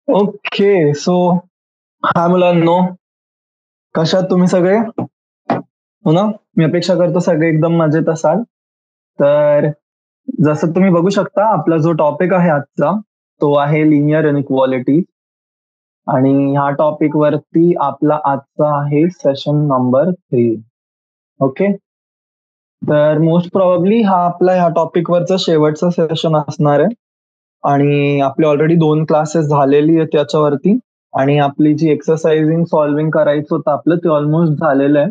Okay. So हाय मुलांनो, कशा आहात तुम्ही सगळे? हो ना? मी अपेक्षा करतो सगळे एकदम मजेत असाल. तर जसं तुम्ही बघू शकता, आपला जो टॉपिक आहे आजचा, तो आहे लिनियर इनइक्वालिटी. आणि ह्या टॉपिक वरती आपला आजचा आहे सेशन नंबर 3. ओके. तर मोस्ट प्रॉबब्ली हा आपला ह्या टॉपिक वरचा शेवटचा सेशन असणार आहे. आणि आपले ऑलरेडी 2 क्लासेस झालेली आहेत त्याच्यावरती. आणि आपली जी एक्सरसाइजिंग सॉल्विंग करायचं होतं आपलं ते ऑलमोस्ट झालेलं आहे.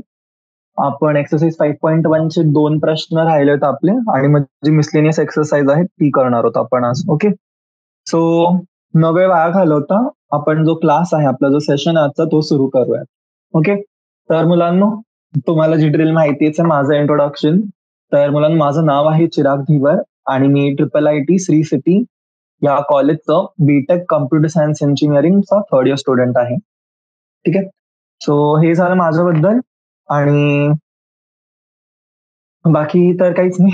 आपण एक्सरसाइज 5.1 चे 2 प्रश्न राहिलेत आपले आणि मग जी मिसलेनियस एक्सरसाइज आहे ती करणार आहोत आपण आज. ओके. सो न वेळ वाया घालवता आपण जो क्लास आहे आपला जो सेशन आहे आजचा तो सुरू करूयात. ओके. तर मुलांनो, तुम्हाला जी ड्रिल माहितीच आहे, माझं इंट्रोडक्शन. तर मुलांनो, माझं नाव आहे चिराग धीवर आणि मी IIIT श्री सिटी या कॉलेजचं बीटेक कम्प्युटर सायन्स इंजिनिअरिंगचा 3rd इयर स्टुडंट आहे. ठीक आहे. सो हे झालं माझ्याबद्दल. आणि बाकी तर काहीच नाही.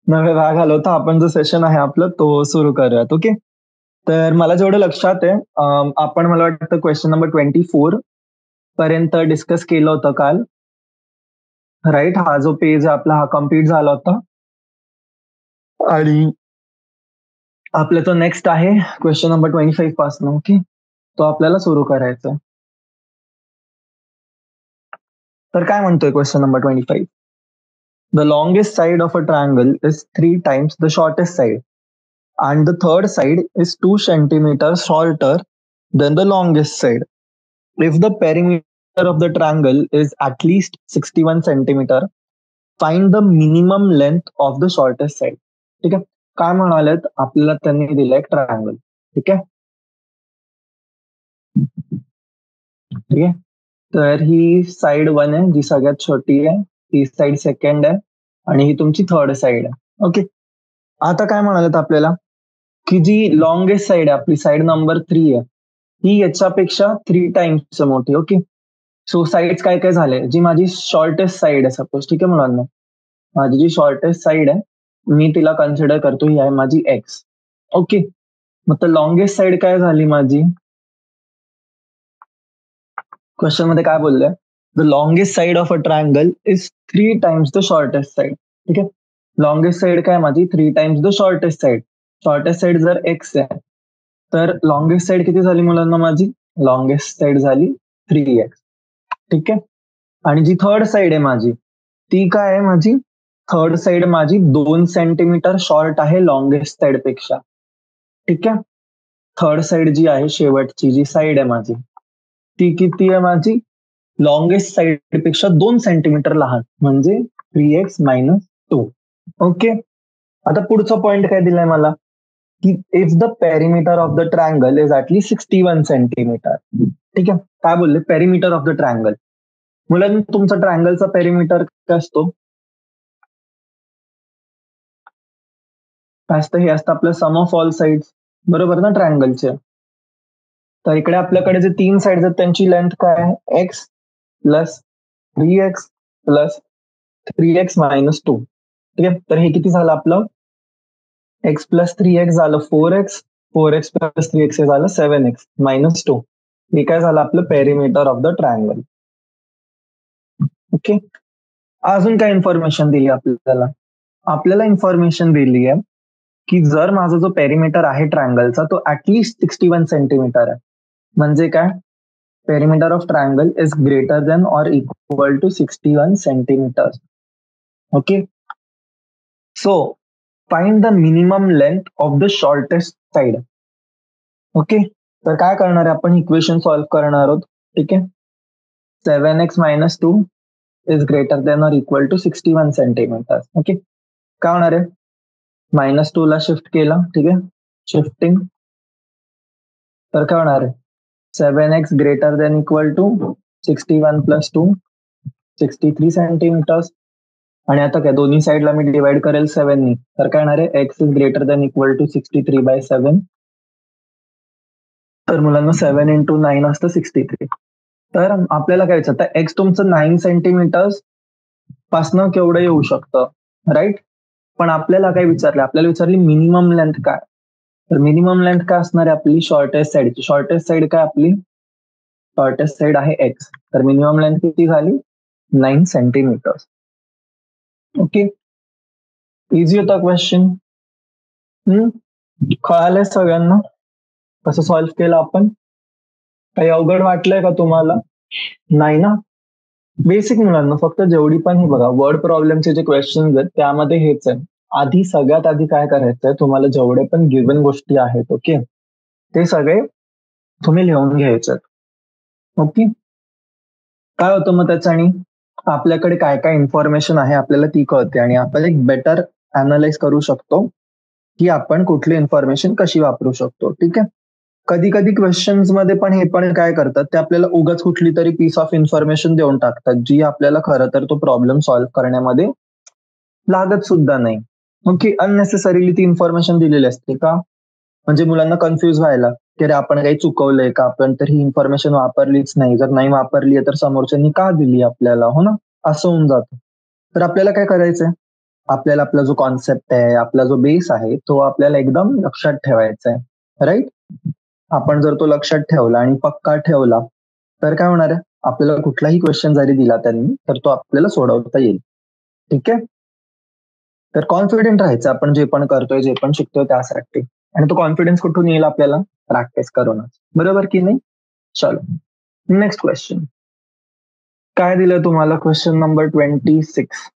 न वेळ वाया घालवता आपण जो सेशन आहे आपलं तो सुरू करूयात. ओके. तर मला जेवढं लक्षात आहे, आपण मला वाटतं क्वेश्चन नंबर 24 पर्यंत डिस्कस केलं होतं काल. राईट. हा जो पेज आपला हा कम्प्लीट झाला होता. आणि आपला तो नेक्स्ट आहे क्वेश्चन नंबर 25 पासून. ओके. तो आपल्याला सुरू करायचा आहे. तर काय म्हणतोय question number 25? The longest side of a triangle is 3 times the shortest side, and the third side is 2 centimeters shorter than the longest side. If the perimeter of the triangle is at least 61 centimeter, find the minimum length of the shortest side. ठीक आहे. काय म्हणालेत आपल्याला त्यांनी दिलंय triangle. ठीक आहे. ठीक आहे. तर ही साइड 1 आहे जी सगळ्यात छोटी आहे, ही साइड सेकंड आहे आणि ही तुमची थर्ड साइड आहे. ओके. आता काय म्हणालेत आपल्याला की जी लॉंगेस्ट साइड आहे आपली साइड नंबर 3 आहे, ही याच्यापेक्षा 3 टाइम्स मोठी. ओके. सो साइड्स काय काय झाले, जी माझी शॉर्टेस्ट साइड आहे सपोज. ठीक आहे मुलांना, माझी जी शॉर्टेस्ट साइड आहे मी तिला कन्सिडर करतो, ही आहे माझी एक्स. ओके. मग तर लॉंगेस्ट साइड काय झाली माझी, क्वेश्चन मध्ये काय बोललंय, the longest side of a triangle is 3 times the shortest side. ठीक आहे. लॉंगेस्ट साइड काय माझी 3 times the shortest side. Shortest side जर एक्स आहे तर लॉंगेस्ट साइड किती झाली मुलांना माझी, लॉंगेस्ट साइड झाली 3x. ठीक आहे. आणि जी थर्ड साइड आहे माझी ती काय आहे, माझी थर्ड साइड माझी 2 सेंटीमीटर शॉर्ट आहे लॉंगेस्ट साइड पेक्षा. ठीक आहे. थर्ड साइड जी आहे शेवटची जी साइड आहे माझी ती किती आहे माझी, लॉंगेस्ट साइड पेक्षा 2 सेंटीमीटर लहान, म्हणजे 3x-2. ओके. आता पुढचा पॉइंट काय दिलाय मला की if the perimeter of the triangle is at least 61 centimetre. ठीक आहे. काय बोलले, पेरिमीटर ऑफ द ट्रायंगल. मुलांनी तुमचा ट्रायंगलचा पेरिमीटर काय असतो, काय असतं, हे असतं आपलं सम ऑफ ऑल साइड्स, बरोबर ना, ट्रायंगलचे. तर इकडे आपल्याकडे जे 3 साइड्स आहेत त्यांची लेंथ काय आहे, x plus 3x plus 3x-2. ठीक आहे. तर हे किती झालं आपलं, एक्स प्लस 3x झालं 4x, 4x प्लस 3x हे झालं 7x-2. हे काय झालं आपलं perimeter of the triangle. Okay. अजून काय इन्फॉर्मेशन दिली आपल्याला, आपल्याला इन्फॉर्मेशन दिली आहे की जर माझा जो पेरिमीटर आहे ट्रायंगलचा तो ऍटलीस्ट 61 सेंटीमीटर आहे, म्हणजे काय, perimeter of triangle is greater than or equal to 61 centimetre. Okay. So find the minimum length of the shortest side. Okay. तर काय करणार आहे आपण, इक्वेशन सॉल्व्ह करणार आहोत. ठीक आहे. 7x-2 is greater than or equal to 61 centimetre. Okay. काय होणार आहे, -2 ला शिफ्ट केला. ठीक आहे. शिफ्टिंग. तर काय होणार आहे, 7x greater than equal to 61 plus 2 63 centimetres. आणि आता काय, दोन्ही साईडला मी डिवाइड करेल 7 नी, तर काय होणार आहे, x is greater than equal to 63/7. तर मुलांना 7 × 9 असतं 63. तर आपल्याला काय विचारतं, एक्स तुमचं 9 सेंटीमीटर पासनं केवढं येऊ शकतं, राईट. पण आपल्याला काय विचारलं, आपल्याला विचारली मिनिमम लेंथ काय. तर मिनिमम लेंथ काय असणार आहे आपली शॉर्टेस्ट साईडची. शॉर्टेस्ट साईड काय आपली, शॉर्टेस्ट साईड आहे एक्स. तर मिनिमम लेंथ किती झाली, 9 सेंटीमीटर. ओके, इझी होता क्वेश्चन. कळालंय सगळ्यांना कसं सॉल्व्ह केलं आपण? काही अवघड वाटलंय का तुम्हाला? नाही ना. बेसिक मुलांना फक्त जेवढी पण हे बघा वर्ड प्रॉब्लेमचे जे क्वेश्चन आहेत त्यामध्ये हेच आहे. आधी सगळ्यात आधी काय करायचंय, तुम्हाला जेवढे पण गिवन गोष्टी आहेत ओके ते सगळे तुम्ही लिहून घ्यायचे. ओके, काय होतं मग त्याच्याने आपल्याकडे काय काय इन्फॉर्मेशन आहे आपल्याला ती कळते आणि आपण एक बेटर अनालाइज करू शकतो की आपण कुठली इन्फॉर्मेशन कशी वापरू शकतो. ठीक आहे, कधी कधी क्वेश्चन्स मध्ये पण हे पण काय करतात ते आपल्याला उगाच कुठली तरी पीस ऑफ इन्फॉर्मेशन देऊन टाकतात जी आपल्याला खरं तर तो प्रॉब्लेम सॉल्व्ह करण्यामध्ये लागत सुद्धा नाही. ओके, अननेसेसरीली ती इन्फॉर्मेशन दिलेली असते का, म्हणजे मुलांना कन्फ्युज व्हायला की अरे आपण काही चुकवलंय का, आपण तर ही इन्फॉर्मेशन वापरलीच नाही, जर नाही वापरली तर समोरच्यांनी का दिली आपल्याला, हो ना, असं होऊन जातं. तर आपल्याला काय करायचंय, आपल्याला आपला जो कॉन्सेप्ट आहे, आपला जो बेस आहे तो आपल्याला एकदम लक्षात ठेवायचा आहे. राईट, आपण जर तो लक्षात ठेवला आणि पक्का ठेवला तर काय होणार आहे, आपल्याला कुठलाही क्वेश्चन जरी दिला त्यांनी तर तो आपल्याला सोडवता येईल. ठीक आहे, तर कॉन्फिडेंट राहायचं आपण जे पण करतोय जे पण शिकतोय त्यासाठी. आणि तो कॉन्फिडन्स कुठून येईल आपल्याला, प्रॅक्टिस करूनच, बरोबर की नाही. चलो नेक्स्ट क्वेश्चन काय दिलं तुम्हाला, क्वेश्चन नंबर 26.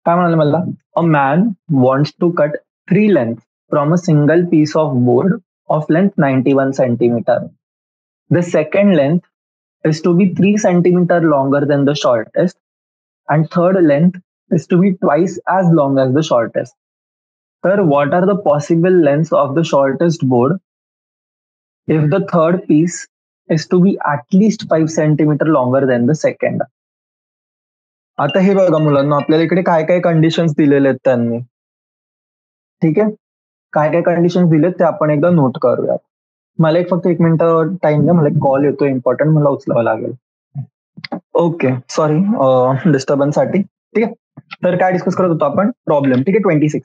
काय म्हणाले मला, a man wants to cut 3 length from a single piece of board of length 91 centimetre. The second length is to be 3 centimeter longer than the shortest and third length is to be twice as long as the shortest. तर what are the possible lengths of the shortest board if the third piece is to be at least 5 centimeter longer than the second. आता हे बघा मुलांना, आपल्याला इकडे काय काय conditions दिलेले आहेत त्यांनी. ठीक आहे, काय काय कंडिशन्स दिलेत ते आपण एकदा नोट करूयात. मला एक फक्त 1 मिनिट टाइम द्या, मला एक कॉल येतो इम्पॉर्टंट, मला उचलावं लागेल. ओके, सॉरी डिस्टर्बन्स साठी. ठीक आहे, तर काय डिस्कस करत होतो आपण, प्रॉब्लेम. ठीक आहे, 26.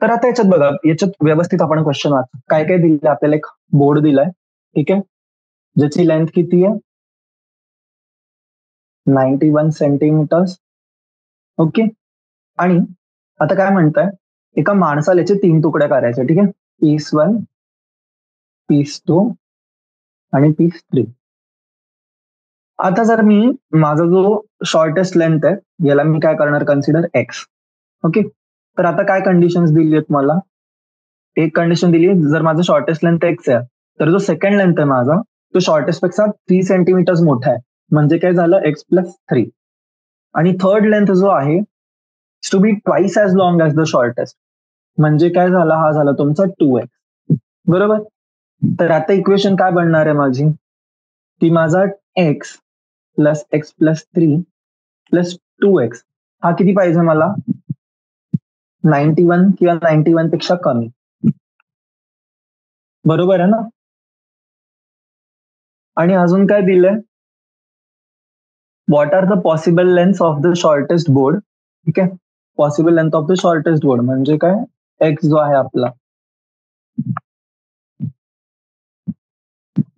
तर आता याच्यात बघा, याच्यात व्यवस्थित आपण क्वेश्चन वाच, काय काय दिलंय आपल्याला. एक बोर्ड दिलाय, ठीक आहे, ज्याची लेंथ किती आहे, 91 सेंटीमीटर. ओके, आणि आता काय म्हणताय, एका माणसाला याचे 3 तुकडे करायचे. ठीक आहे, पीस 1, पीस 2 आणि पीस 3. आता जर मी माझा जो शॉर्टेस्ट लेंथ आहे याला मी काय करणार, कन्सिडर एक्स. ओके, तर आता काय कंडिशन्स दिली आहेत मला, एक कंडिशन दिली आहे, जर माझं शॉर्टेस्ट लेंथ एक्स आहे तर जो सेकंड लेंथ आहे माझा तो शॉर्टेस्ट पेक्षा 3 सेंटीमीटर मोठा आहे, म्हणजे काय झालं, x+3. आणि थर्ड लेंथ जो आहे to be twice as long as the shortest, म्हणजे काय झाला, हा झाला तुमचा 2x. बरोबर, तर आता इक्वेशन काय बनणार आहे माझी, की माझा x plus x+3 plus 2x हा किती पाहिजे मला, 91 किंवा 91 पेक्षा कमी. बरोबर आहे ना. आणि अजून काय दिलंय, what are the possible length of the shortest board. ठीक आहे, possible length of the shortest board म्हणजे काय, एक्स जो आहे आपला.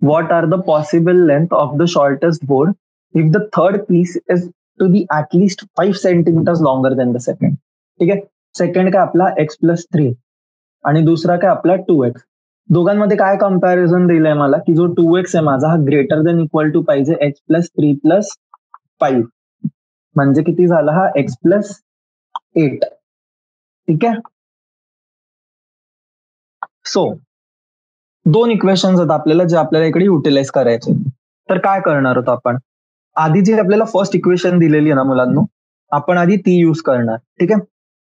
What are the possible length of the shortest board if the third piece is to be at least 5 centimetre longer than the second. ठीक आहे, second काय आपला x+3 आणि दुसरा काय आपला 2x. दोघांमध्ये काय कम्पॅरिझन दिलंय मला, की जो 2x आहे माझा हा ग्रेटर देन इक्वल टू पाहिजे x+3+5, म्हणजे किती झाला हा x+8. ठीक आहे, सो 2 इक्वेशन्स आहेत आपल्याला जे आपल्याला इकडे युटिलाइज करायचे. तर काय करणार आहोत आपण, आधी जी आपल्याला फर्स्ट इक्वेशन दिलेली आहे ना मुलांना, आपण आधी ती यूज करणार. ठीक आहे,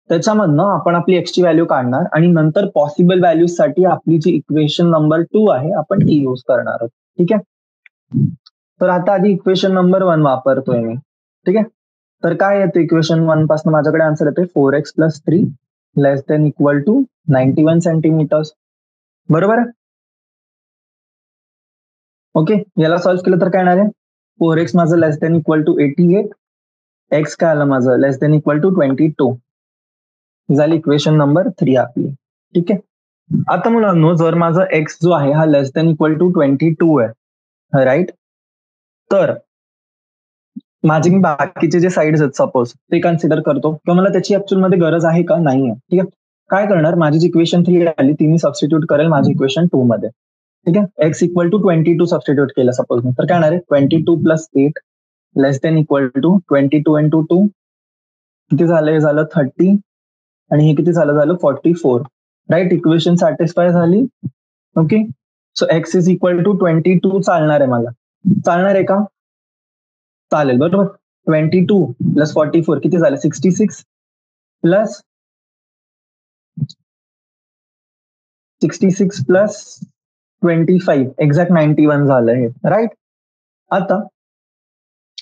त्याच्यामधनं आपण आपली एक्सची व्हॅल्यू काढणार आणि नंतर पॉसिबल व्हॅल्यूज साठी आपली जी इक्वेशन नंबर 2 आहे आपण ती यूज करणार आहोत. ठीक आहे, तर आता आधी इक्वेशन नंबर 1 वापरतोय मी. ठीक आहे, तर काय येते इक्वेशन 1 पासून माझ्याकडे आन्सर येते 4x+3 less than equal to 91 centimetre. बरोबर आहे. ओके, याला सॉल्व्ह केलं तर काय येणार आहे, 4x माझं less than equal to 88, x काय आलं माझं लेस देन इक्वल टू 22. ही झाली इक्वेशन नंबर 3 आपली. ठीक आहे. आता मुलांनो, जर माझा एक्स जो आहे हा लेस दॅन इक्वल टू 22 आहे, राईट, तर माझे मी बाकीचे जे साईड्स आहेत सपोज ते कन्सिडर करतो, किंवा मला त्याची ऍक्च्युअल मध्ये गरज आहे का नाही आहे. ठीक आहे. काय करणार, माझी जी इक्वेशन 3 आली ती मी सबस्टिट्यूट करेल माझी इक्वेशन 2 मध्ये. ठीक आहे. एक्स इक्वल टू 22 सबस्टिट्यूट केलं सपोज मी, तर काय येणार आहे 22+8 लेस दॅन इक्वल टू 22 इंटू 2 किती झालं, हे झालं 30 आणि हे किती झालं 44. राईट, इक्वेशन सॅटिस्फाय झाली. Okay, so x is equal to 22 चालणार आहे मला, चालणार आहे का, चालेल बरोबर. 22+44 किती झालं 66 प्लस 25 एक्झॅक्ट 91 झालं हे, राईट. आता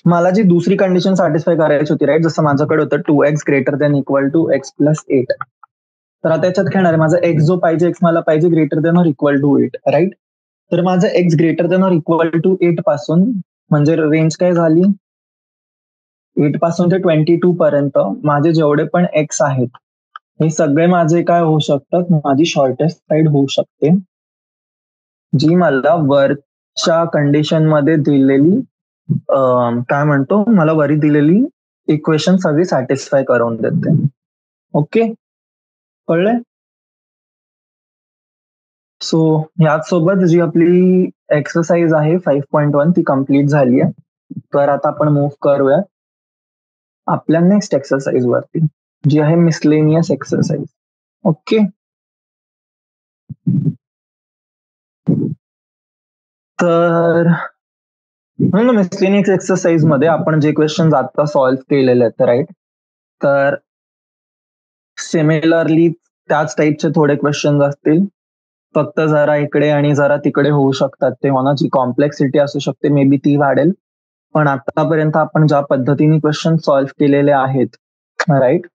मला जी दुसरी कंडिशन सॅटिस्फाय करायची होती, राईट, जसं माझ्याकडे होतं 2x greater than equal to x+8, तर आता याच्यात खेळणार आहे माझा एक्स जो पाहिजे, एक्स मला पाहिजे greater than or equal to 8, right. तर माझं x greater than or equal to 8 पासून म्हणजे रेंज काय झाली, 8 पासून ते 22 पर्यंत माझे जेवढे पण एक्स आहेत हे सगळे माझे काय होऊ शकतात, माझी शॉर्टेस्ट साईड होऊ शकते, जी मला वरच्या कंडिशन मध्ये दिलेली काय म्हणतो, मला वरी दिलेली इक्वेशन सगळी सॅटिस्फाय करून देते. ओके, कळलंय. सो याच सोबत जी आपली एक्सरसाइज आहे 5.1 ती कम्प्लीट झाली आहे. तर आता आपण मूव्ह करूया आपल्या नेक्स्ट एक्सरसाइज वरती, जी आहे मिसलेनियस एक्सरसाइज. ओके, तर मिसलेनियस एक्सरसाइज मध्ये आपण जे क्वेश्चन आता सॉल्व्ह केलेले आहेत, राईट, तर सिमिलरली त्याच टाईपचे थोडे क्वेश्चन असतील, फक्त जरा इकडे आणि जरा तिकडे होऊ शकतात ते, होणार जी कॉम्प्लेक्सिटी असू शकते मे बी ती वाढेल. पण आतापर्यंत आपण ज्या पद्धतीने क्वेश्चन सॉल्व्ह केलेले आहेत, राईट,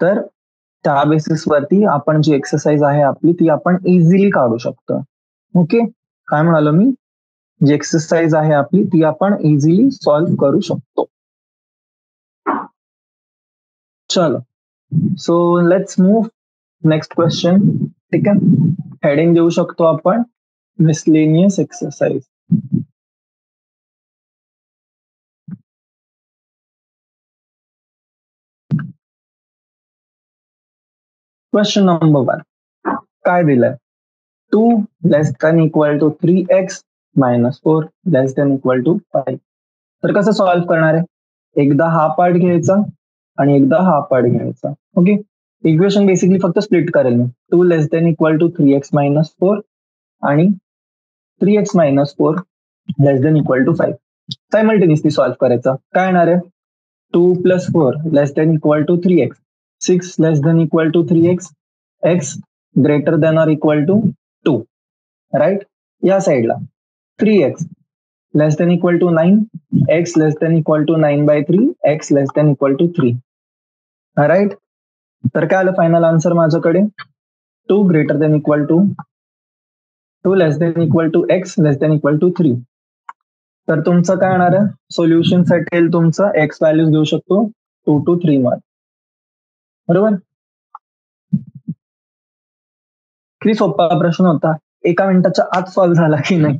तर त्या बेसिसवरती आपण जी एक्सरसाइज आहे आपली ती आपण इझिली काढू शकतो. ओके, काय म्हणालो मी, जी एक्सरसाइज आहे आपली ती आपण इझिली सॉल्व्ह करू शकतो. चलो, so let's move next question. ठीक आहे, हेडिंग देऊ शकतो आपण मिसलेनियस एक्सरसाइज. क्वेश्चन नंबर 1 काय दिलंय, 2 less than equal to 3x minus 4 less than equal to 5. तर कसं सॉल्व्ह करणार आहे, एकदा हा पार्ट घ्यायचा आणि एकदा हा पार्ट घ्यायचा. ओके, इक्वेशन बेसिकली फक्त स्प्लिट करेल मी, 2 less than equal to 3x minus 4 आणि 3x minus 4 less than equal to 5. Simultaneously solve करायचं. काय येणार आहे, 2 plus 4 less than equal to 3x, 6 less than equal to 3x, x greater than or equal to 2, right. या साईडला 3x less than equal to 9, x less than equal to 9/3, x less than equal to 3, right. तर काय आलं final answer माझ्याकडे, 2 greater than equal to 2 less than equal to x less than equal to 3. तर तुमचं काय येणार आहे, solution साठी तुमचं एक्स व्हॅल्यूज घेऊ शकतो 2 to 3 मध्ये, बरोबर. किती सोपा प्रश्न होता, एका मिनिटाच्या आत सॉल्व्ह झाला की नाही,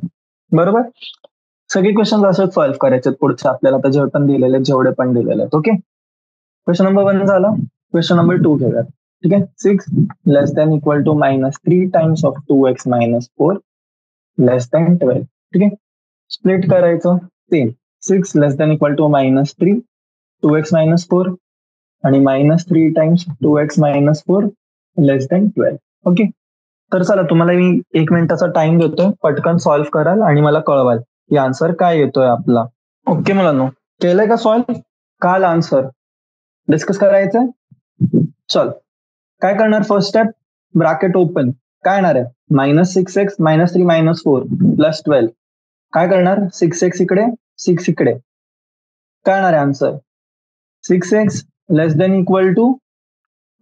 बरोबर. सगळे क्वेश्चन असेच सॉल्व्ह करायचे पुढचे आपल्याला, तर जेवढे पण दिलेले जेवढे पण दिलेले आहेत. ओके, क्वेश्चन नंबर 1 झाला. क्वेश्चन नंबर 2 घेऊयात. ठीक आहे, 6 less than equal to -3 times of 2x minus 4 less than 12. ठीक आहे, स्प्लिट करायचं, same 6 less than equal to -3 2x minus 4 आणि -3 times 2x minus 4 less than 12. Okay, तर चला तुम्हाला मी 1 मिनिटाचा टाइम देतोय, पटकन सॉल्व्ह कराल आणि मला कळवाल की आन्सर काय येतोय आपला. ओके मुलांनो, केलंय का सॉल्व्ह, काल आन्सर डिस्कस करायचंय. चल, काय करणार, फर्स्ट स्टेप, ब्रॅकेट ओपन, काय येणार आहे -6x -3 -4 प्लस 12. काय करणार, 6x इकडे 6 इकडे, काय येणार आहे answer, 6x less than equal to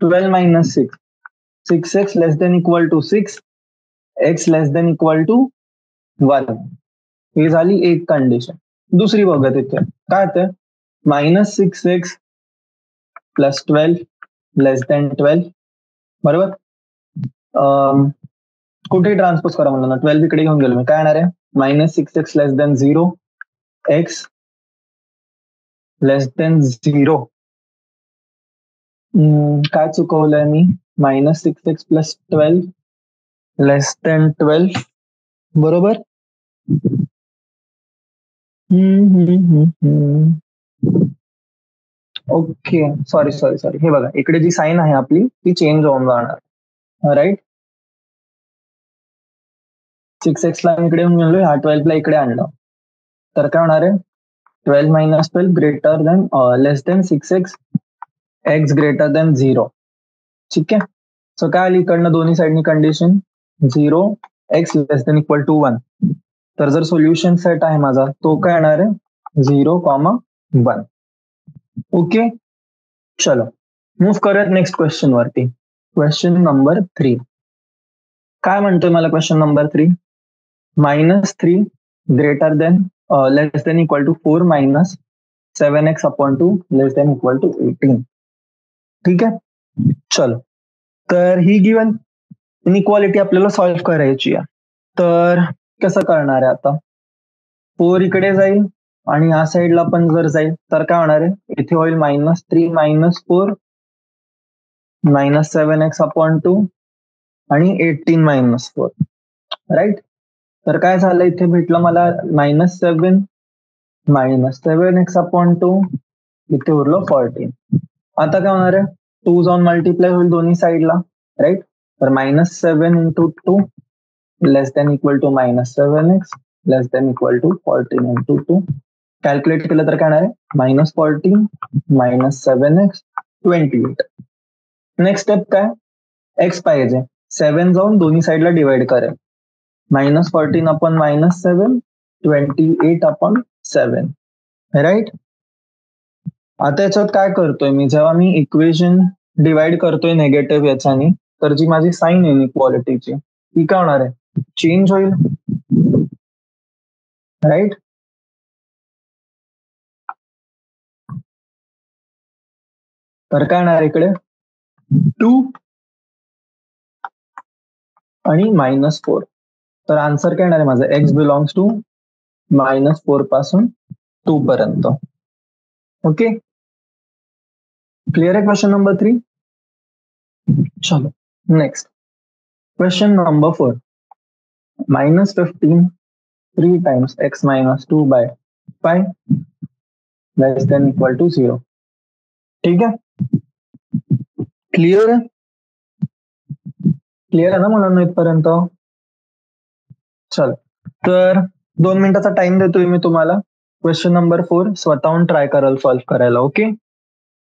12 minus 6, 6x less than equal to 6, x less than equal to 1. ही झाली एक कंडिशन. दुसरी बघत इथे काय येते, -6x प्लस 12 लेस दॅन 12, बरोबर. कुठे ट्रान्सपोज करा म्हणलं ना, 12 इकडे घेऊन गेलो मी, काय येणार आहे -6x लेस दॅन 0, x लेस दॅन 0. काय चुकवलंय मी, -6x प्लस 12 लेस दॅन 12, बरोबर. ओके, सॉरी सॉरी सॉरी, हे बघा इकडे जी साईन आहे आपली ती चेंज होऊन जाणार, राईट. 6x ला इकडे येऊन गेलो, हा 12 ला इकडे आणलं, तर काय होणार आहे 12 minus 12 greater than less than 6x, x greater than 0. ठीक आहे. सो काय आली इकडनं दोन्ही साईडनी condition 0, x less than equal to 1. तर जर सोल्युशन सेट आहे माझा तो काय येणार आहे 0,1. ओके, चलो मूव्ह करूयात नेक्स्ट क्वेश्चन वरती. क्वेश्चन नंबर 3 काय म्हणतोय मला, question number 3, -3 greater than less than equal to 4 minus 7x upon 2 less than equal to 18. ठीक आहे, चलो. तर ही गिवन इनइक्वालिटी आपल्याला सॉल्व्ह करायची आहे. तर कसं करणार आहे आता, 4 इकडे जाईल आणि या साईडला पण जर जाईल तर काय होणार आहे, इथे होईल -3 मायनस 4 मायनस 7x अपॉन 2 आणि 18 मायनस 4, राईट. तर काय झालं इथे भेटलं मला -7 अपॉन 2, इथे उरलं 14. आता काय होणार आहे 2 जाऊन मल्टिप्लाय होईल दोन्ही साईडला, राईट. तर -7 into 2 less than equal to -7x less than equal to 14 into 2. Calculate केलं तर काय येणार आहे -14 -7x 28. नेक्स्ट स्टेप काय, x पाहिजे, 7 जाऊन दोन्ही साईडला डिवाइड करेल, -14 अपॉन -7 28 अपॉन 7, राईट. आता याच्यात काय करतोय मी, जेव्हा मी इक्वेशन डिवाइड करतोय नेगेटिव्ह याच्याने, तर जी माझी साईन इनइक्वालिटीची ती काय होणार आहे, चेंज होईल, राईट. तर काय येणार इकडे 2 आणि -4. तर आन्सर काय येणार आहे माझं, x बिलॉंग्स टू -4 पासून 2 पर्यंत. ओके, क्लिअर आहे क्वेश्चन नंबर 3. चलो next question number 4. -15 3 times x minus 2 by 5 less than equal to 0. ठीक है, क्लिअर आहे, क्लिअर आहे ना मुलांना इथपर्यंत. चल, तर 2 मिनिटाचा टाइम देतोय मी तुम्हाला. क्वेश्चन नंबर 4 स्वतःहून ट्राय कराल सॉल्व्ह करायला, ओके.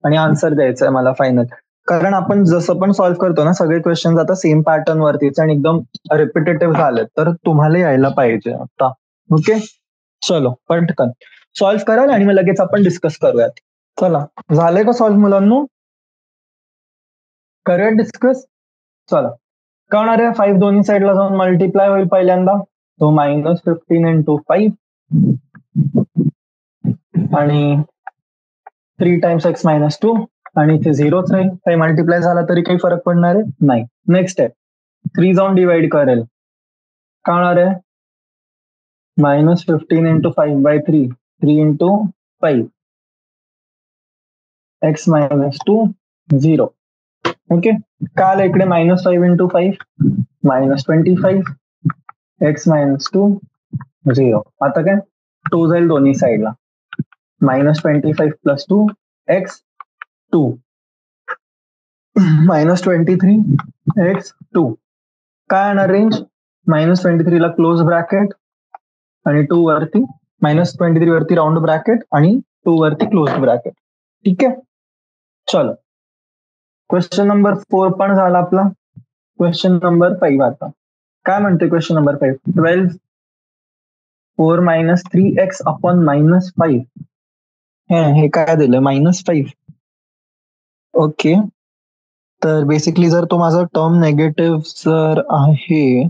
आणि आन्सर द्यायचा आहे मला फायनल, कारण आपण जसं पण सॉल्व्ह करतो ना सगळे क्वेश्चन आता सेम पॅटर्न वरतीच आणि एकदम रिपिटेटिव्ह झाले, तर तुम्हाला यायला पाहिजे आता. ओके, चलो पटकन सॉल्व्ह कराल आणि मग लगेच आपण डिस्कस करूयात. चला, झालंय का सॉल्व्ह मुलांनो, करूयात डिस्कस. चला, काय होणार आहे 5 दोन्ही साईडला जाऊन मल्टिप्लाय होईल पहिल्यांदा, तो -15 इंटू 5 आणि 3 टाइम्स x मायनस 2 आणि इथे 0च राहील, काही मल्टिप्लाय झाला तरी काही फरक पडणार आहे नाही. नेक्स्ट आहे 3 जाऊन डिवाइड करेल, काय होणार आहे -15 into 5 by 3 3 into 5 x minus 2 0. Okay, काय आलं इकडे -5 इंटू 5 -25 x मायनस 2 0. आता काय 2 जाईल दोन्ही साईडला, -25 प्लस 2 x 2 -23 x 2. काय येणार रेंज, -23 ला क्लोज ब्रॅकेट आणि 2 वरती, -23 वरती राऊंड ब्रॅकेट आणि 2 वरती क्लोज ब्रॅकेट. ठीक आहे, चलो क्वेश्चन नंबर 4 पण झाला आपला. क्वेश्चन नंबर 5 आता काय म्हणते, question number 5, 12 4 minus 3x upon -5. हे काय दिलं -5. ओके, तर बेसिकली जर तो माझा टर्म नेगेटिव्ह जर आहे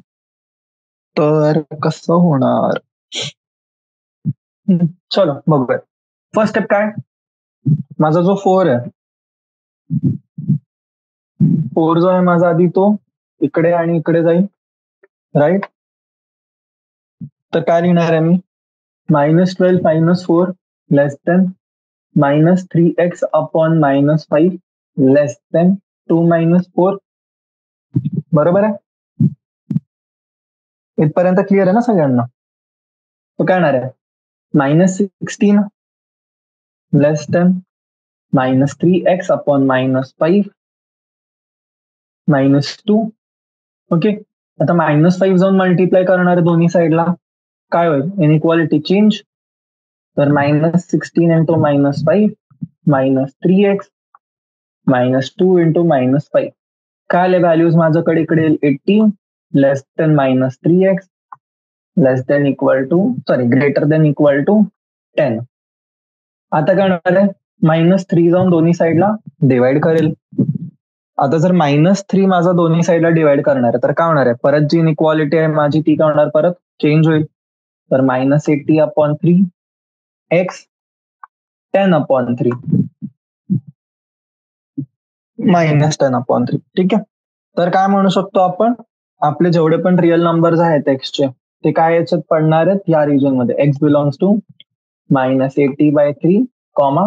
तर कसं होणार, चलो बघूया. फर्स्ट स्टेप काय, माझा जो 4 आहे 4 जो आहे माझा आधी तो इकडे आणि इकडे जाईल, राईट. तर काय लिहिणार आहे मी? -12 - 4 लेस than -3x upon -5 less than 2 - 4. बरोबर आहे? इथपर्यंत क्लिअर आहे ना सगळ्यांना? तो काय येणार आहे? -16 लेस देन -3x अपॉन -5 -2. ओके. आता -5 जाऊन मल्टिप्लाय करणार दोन्ही साईडला, काय होईल? Inequality change. तर -16 इंटू -5 -3x -2 इंटू -5. काय आले व्हॅल्यूज माझ्याकडे इकडे? 18 less than -3x less than equal to greater than equal to 10. आता काय होणार आहे? -3 जाऊन दोन्ही साईडला डिवाइड करेल. आता जर -3 माझा दोन्ही साईडला डिवाइड करणार आहे तर काय होणार आहे? परत जी इनइक्वालिटी आहे माझी ती काय होणार? परत चेंज होईल. तर -80 अपॉन 3 x 10 अपॉन 3 -10 अपॉन 3. ठीक आहे. तर काय म्हणू शकतो आपण? आपले जेवढे पण रिअल नंबर्स आहेत एक्सचे ते काय याच्यात पडणार आहेत? या रिजन मध्ये. X belongs to -80/3 comma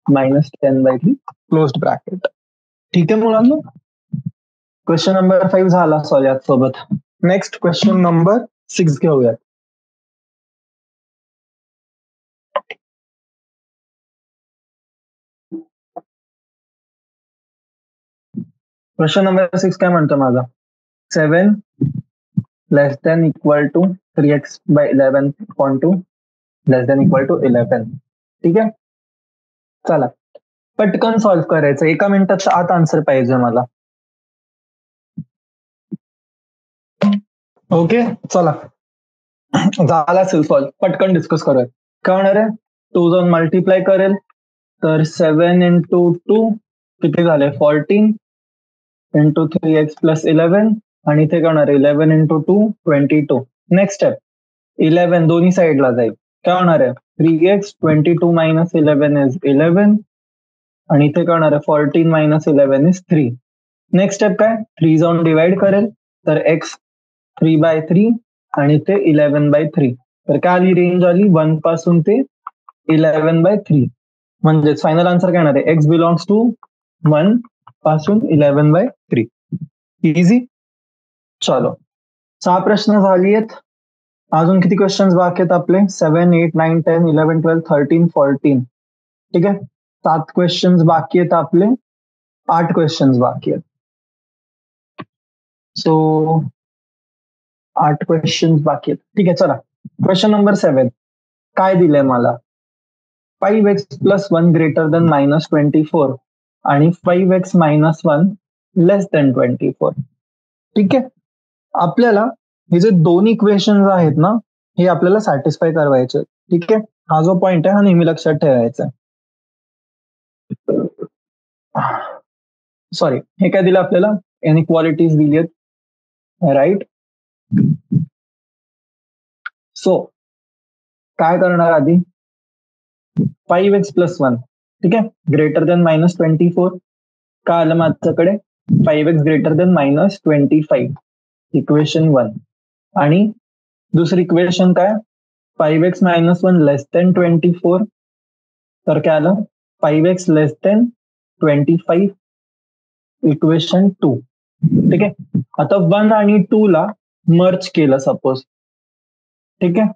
-10/3 closed bracket. ठीक आहे मुलांना? क्वेश्चन नंबर 5 झाला सॉल्व यासोबत. नेक्स्ट क्वेश्चन नंबर 6 घेऊयात. क्वेश्चन नंबर 6 काय म्हणतो माझा? 7 less than equal to 3x/11.2 less than equal to 11. ठीक आहे. चला पटकन सॉल्व्ह करायचं, 1 मिनिटाच्या आत आन्सर पाहिजे मला. ओके. चला झाला असेल सॉल्व्ह, पटकन डिस्कस करूया. काय होणार आहे? 2 जाऊन मल्टिप्लाय करेल तर 7 इंटू 2 किती झाले? 14 इंटू 3x प्लस 11 आणि इथे काय होणार? 11 इंटू 2 22. नेक्स्ट स्टेप 11 दोन्ही साईडला जाईल. काय होणार आहे? 3x 22 मायनस 11 इज 11 आणि इथे काय होणार आहे? 14 मायनस 11 इज 3. नेक्स्ट स्टेप काय? 3 जाऊन डिवाइड करेल तर x 3/3 आणि इथे 11/3. तर काय आली? रेंज आली 1 पासून ते 11/3. म्हणजे फायनल आन्सर काय येणार आहे? एक्स बिलॉंग्स टू 1 पासून 11/3. इझी. चलो 6 प्रश्न झाली आहेत. अजून किती क्वेश्चन बाकी आहेत आपले? 7, 8, 9, 10, 11, 12, 13, 14. ठीक आहे. 7 क्वेश्चन बाकी आहेत आपले. 8 क्वेश्चन बाकी आहेत. सो 8 क्वेश्चन बाकी आहेत. ठीक आहे. चला क्वेश्चन नंबर 7 काय दिलंय मला? 5x प्लस 1 ग्रेटर देन -24 आणि 5x मायनस 1 लेस देन 24. ठीक आहे. आपल्याला हे जे दोन इक्वेशन आहेत ना हे आपल्याला सॅटिस्फाय करवायचे. ठीक आहे. हा जो पॉइंट आहे हा नेहमी लक्षात ठेवायचा. सॉरी, हे काय दिलं आपल्याला? इनइक्वालिटीज दिली आहेत, राईट. सो काय करणार आधी? 5x plus 1. ठीक आहे. Greater than -24. काय आलं माझ्याकडे? 5x greater than -25. इक्वेशन 1. आणि दुसरी इक्वेशन काय? 5x minus 1 less than 24. तर काय आलं? 5x less than 25. इक्वेशन 2. ठीक आहे. आता 1 आणि 2 ला मर्ज केलं सपोज. ठीक आहे.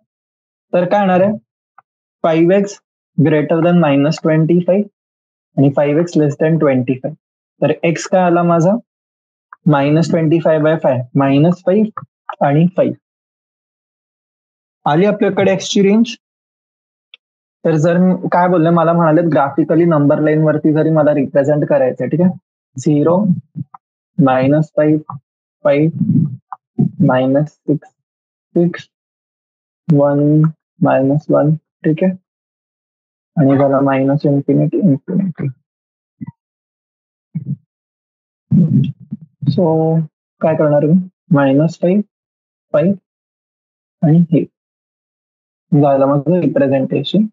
तर काय येणार आहे? 5x ग्रेटर देन -25 आणि 5x लेस देन 25. तर x काय आला माझा? -25/5 -5 आणि 5 आली आपल्याकडे x ची रेंज. तर जर काय बोलले, मला म्हणाले ग्राफिकली नंबर लाईन वरती जरी मला रिप्रेझेंट करायचं. ठीक आहे. 0 -5 5 -6 6 1 -1. ठीक आहे. आणि झाला -इन्फिनिटी इन्फिनिटी. सो काय करणार मी? -5 5 आणि हे झालं माझं रिप्रेझेंटेशन.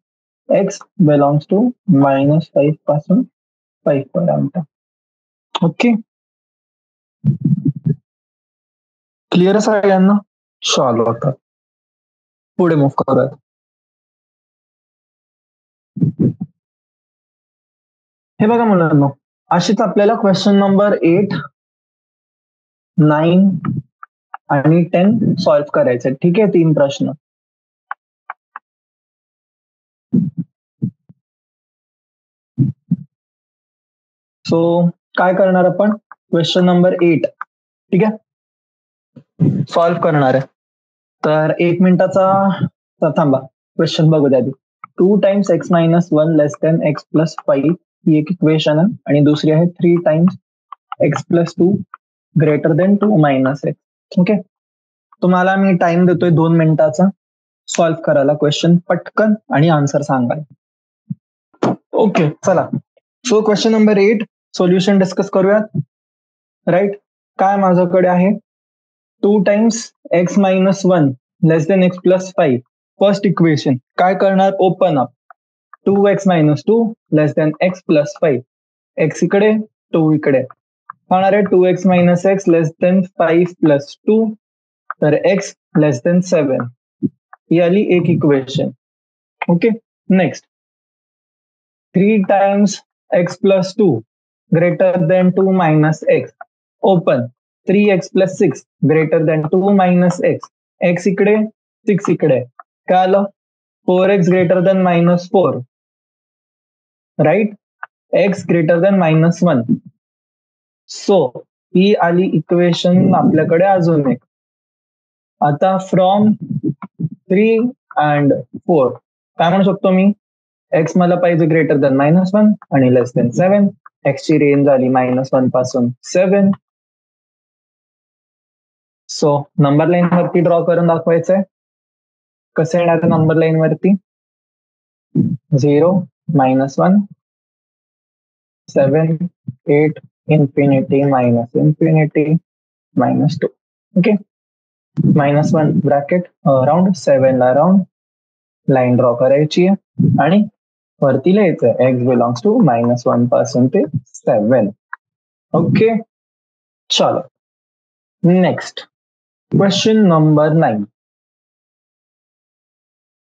एक्स बिलॉंग्स टू -5 पासून 5 पर्यंत. ओके, क्लिअर आहे सगळ्यांना? चालू आता पुढे मूव्ह करूयात. हे बघा मुलांनो, अशीच आपल्याला क्वेश्चन नंबर 8, 9 आणि 10 सॉल्व्ह करायचे. ठीक आहे, 3 प्रश्न. सो काय करणार आपण? क्वेश्चन नंबर 8, ठीक आहे, सॉल्व्ह करणार आहे. तर 1 मिनिटाचा थांबा, क्वेश्चन बघू द्या. 2 times x minus 1 less than x plus 5 ही एक इक्वेशन आहे, आणि दुसरी आहे 3 times x plus 2 greater than 2 minus x. Okay, तुम्हाला मी टाइम देतोय 2 मिनिटाचा सॉल्व्ह करायला क्वेश्चन, पटकन आणि आन्सर सांगाल. ओके, चला. So question number 8 solution discuss करूयात. राईट, काय माझ्याकडे आहे? 2 times x minus 1 less than x plus 5. First equation काय करणार? Open up. 2x minus 2 less then x plus 5. X इकडे, 2 इकडे. होणार आहे 2x minus x less than 5 plus 2, तर x लेस देन 7. ही आली एक equation. Okay, next 3 times x plus 2 greater than 2 minus x. Open. 3x plus 6 greater than 2 minus x. X इकडे, 6 इकडे. काय आलं? 4x greater than minus 4. Right, x greater than minus 1. So ही आली equation आपल्याकडे अजून एक. आता फ्रॉम 3 अँड 4 काय म्हणू शकतो मी? एक्स मला पाहिजे ग्रेटर देन मायनस 1 आणि लेस देन 7. एक्स ची रेंज आली -1 पासून 7. सो नंबर लाईन वरती ड्रॉ करून दाखवायचंय. कसं येणार नंबर लाईन वरती? 0, -1, 7, 8, infinity, minus infinity, -2. Okay, -1 bracket round, 7 ला राऊंड, लाईन ड्रॉ करायची आहे आणि वरती लिहायचं एक्स बिलॉंग्स टू -1 पासून ते 7. ओके, चलो नेक्स्ट क्वेश्चन नंबर 9.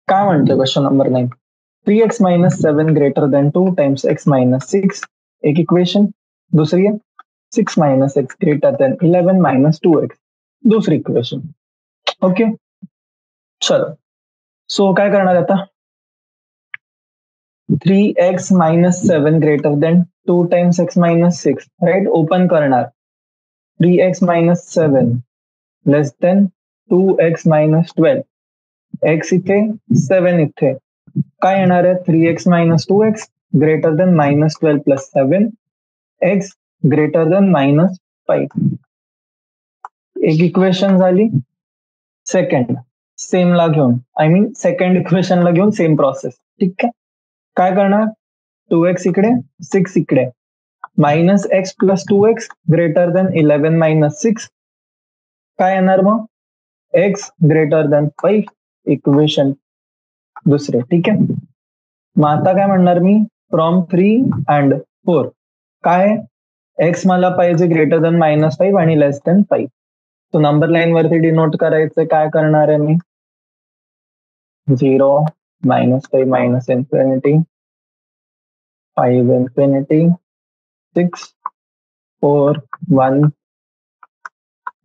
काय म्हणते question number 9? 3x minus 7 greater than 2 times x minus 6 एक इक्वेशन. दुसरी आहे 6 minus x greater then 11 minus 2x दूसरी इक्वेशन. ओके, चलो. सो काय करणार आता? 3x minus 7 greater than 2 times x minus 6. Right, open करणार. 3x minus 7 less than 2x minus 12. x इथे, 7 इथे. काय येणार आहे? 3x minus 2x greater than minus 12 plus 7. x greater than minus 5. एक इक्वेशन झाली. सेकंड सेम ला घेऊन, आय मीन सेकंड इक्वेशनला घेऊन सेम प्रोसेस. ठीक आहे, काय करणार? 2x इकडे, 6 इकडे. Minus x plus 2x greater then 11 minus 6. काय येणार मग? x ग्रेटर देन 5 इक्वेशन दुसरे. ठीक आहे, मग आता काय म्हणणार मी? फ्रॉम 3 अँड 4 काय? एक्स मला पाहिजे ग्रेटर देन -5 आणि लेस देन 5. तो नंबर लाईन वरती डिनोट करायचं. काय करणार आहे मी? 0, -5 minus infinity, 5 infinity, 6, 4, 1,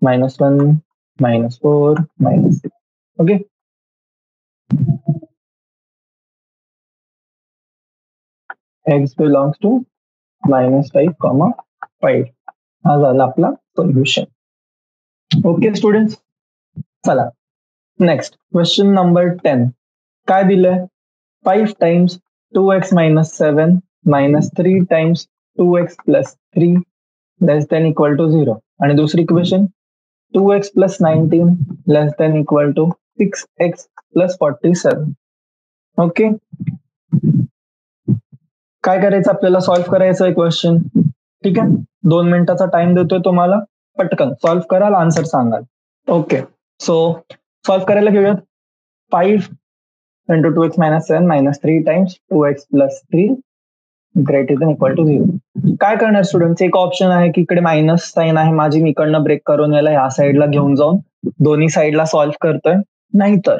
-1, -4, -6. Okay, x belongs to -5, 5. हा झाला आपला सोल्युशन. ओके स्टुडंट्स, चला नेक्स्ट क्वेश्चन नंबर 10. काय दिलंय? 5 times 2x minus 7 minus 3 times 2x plus 3 less than equal to 0. आणि दुसरी equation 2x plus 19 less than equal to 6x plus 47. Okay, काय करायचं आपल्याला? सॉल्व्ह करायचं आहे क्वेश्चन. ठीक आहे, 2 मिनिटाचा टाइम देतोय तुम्हाला, पटकन सॉल्व्ह कराल, आन्सर सांगाल. ओके, सो सॉल्व्ह करायला घेऊयात. 5 into 2x minus 7 minus 3 times 2x plus 3 greater than equal to 0. काय करणार स्टुडंट्स, एक ऑप्शन आहे की इकडे मायनस साईन आहे माझी, मी इकडनं ब्रेक करून याला ह्या साईडला घेऊन जाऊन दोन्ही साईडला सॉल्व्ह करतोय, नाहीतर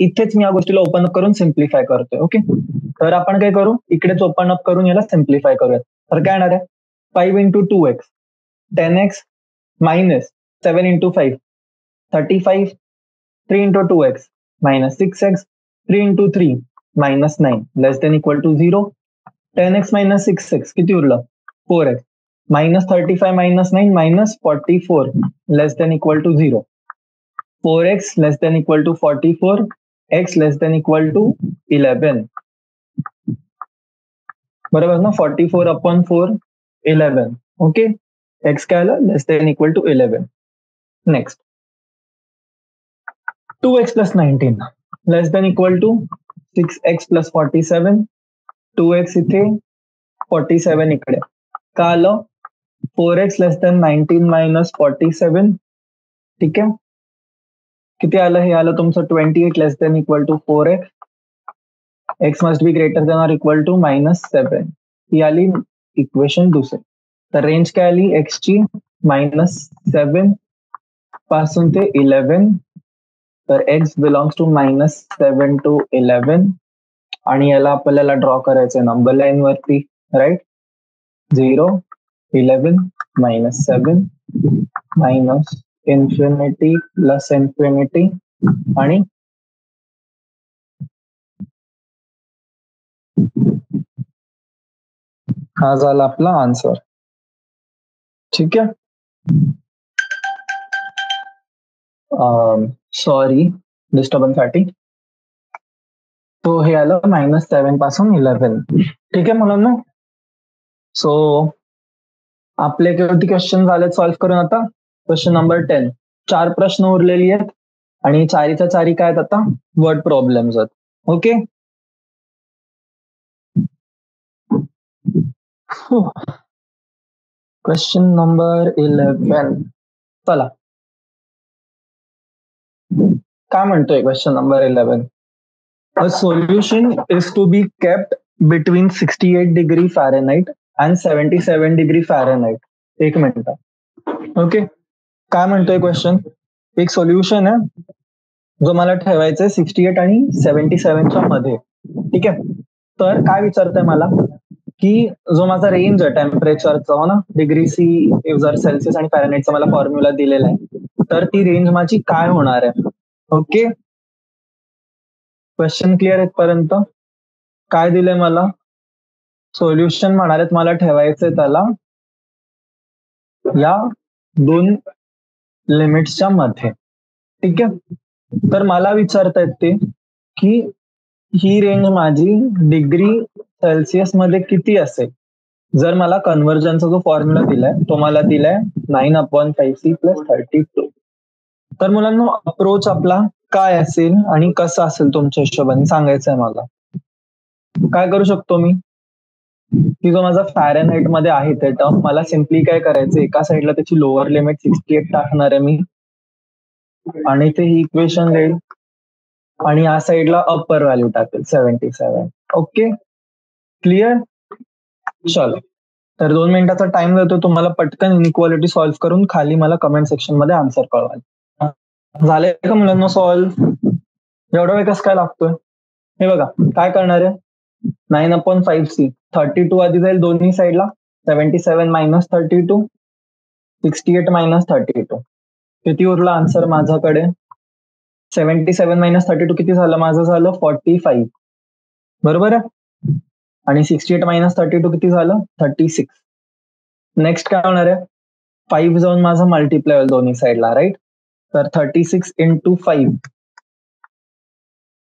इथेच मी या गोष्टीला ओपन अप करून सिम्प्लिफाय करतोय. ओके, तर आपण काय करू, इकडेच ओपन अप करून याला सिम्प्लिफाय करूयात. तर काय येणार आहे, 5 into 2x 10x minus 7 into 5 35, 3 into 2x minus 6x 3 into 3 minus 9 less than equal to 0. 10x minus 6x किती उरलं, 4x minus 35 minus 9 minus 44 less than equal to 0. 4x less than equal to 44, x less than equal to 11. बरोबर ना, 44 upon 4 11. Okay, x काय आलं, less than equal to 11. Next 2x plus 19 less than equal to 6x plus 47. 2x इथे 47 इकडे, का आलं, 4x less then 19 minus 47. ठीक आहे, किती आलं, हे आलं तुमचं 28 less than equal to 4x. x must be greater than or equal to minus 7. ही आली इक्वेशन दुसरी. तर रेंज काय आली x ची, मायनस 7 पासून ते 11. तर x belongs to minus 7 to 11. आणि याला आपल्याला ड्रॉ करायचं नंबर लाईन वरती, right. 0 11 minus 7 minus infinity plus infinity आणि हा झाला आपला आन्सर. ठीक आहे, सॉरी डिस्टर्बन्स साठी. तो हे आलं मायनस 7 पासून 11. ठीक आहे मुलांना, सो आपले किती क्वेश्चन झाले सॉल्व्ह करून. आता क्वेश्चन नंबर 10, 4 प्रश्न उरलेली आहेत आणि चारीच्या चारी काय आहेत आता, वर्ड प्रॉब्लेम्स आहेत. ओके, क्वेश्चन नंबर 11, चला काय म्हणतोय question number 11. A solution is to be kept between 68 degree Fahrenheit and 77 degree Fahrenheit. एक मिनिट. ओके, काय म्हणतोय क्वेश्चन, एक सोल्युशन आहे जो मला ठेवायचा आहे 68 आणि 77च्या मध्ये. ठीक आहे, तर काय विचारतंय मला की जो माझा रेंज आहे टेम्परेचरचा, हो ना, डिग्री सी जर सेल्सिअस आणि फॅरेनहाइटचा मला फॉर्म्युला दिलेला आहे, तर ती रेंज माझी काय होणार आहे. ओके, क्वेश्चन क्लिअर इथपर्यंत. काय दिलंय मला, सोल्युशन म्हणाले मला ठेवायचंय त्याला या दोन लिमिट्सच्या मध्ये. ठीक आहे, तर मला विचारतायत ते की ही रेंज माझी डिग्री सेल्सिअस मध्ये किती असेल जर मला कन्व्हर्जनचा जो फॉर्म्युला दिलाय तो मला दिलाय 9/5c प्लस 32. तर मुलांना अप्रोच आपला काय असेल आणि कसा असेल तुमच्या हिशोबाने सांगायचं आहे मला. काय करू शकतो मी, की जो माझा फॅरेनहाइट मध्ये आहे ते टर्म मला सिम्पली काय करायचं, एका साईडला त्याची लोअर लिमिट 68 टाकणार आहे मी आणि ते ही इक्वेशन देईल आणि या साईडला अप्पर व्हॅल्यू टाकेल 77. Okay, clear. चलो, तर 2 मिनिटाचा टाइम देतो तुम्हाला, पटकन इनइक्वालिटी सॉल्व्ह करून खाली मला कमेंट सेक्शन मध्ये आन्सर कळवाल. झाले का मुलांना सॉल्व्ह, एवढा वेळ कसं काय लागतोय. हे बघा काय करणार आहे, 9/5c 32 आधी जाईल दोन्ही साईडला, 77 मायनस 32, 68 मायनस 32. किती उरला आन्सर माझ्याकडे, 77 मायनस 32 किती झालं, माझं झालं 45. बरोबर आहे, आणि 68 मायनस 32 किती झालं, 36. नेक्स्ट काय होणार आहे, 5 जाऊन माझं मल्टिप्लाय होईल दोन्ही साईडला, राईट. तर 36 इंटू 5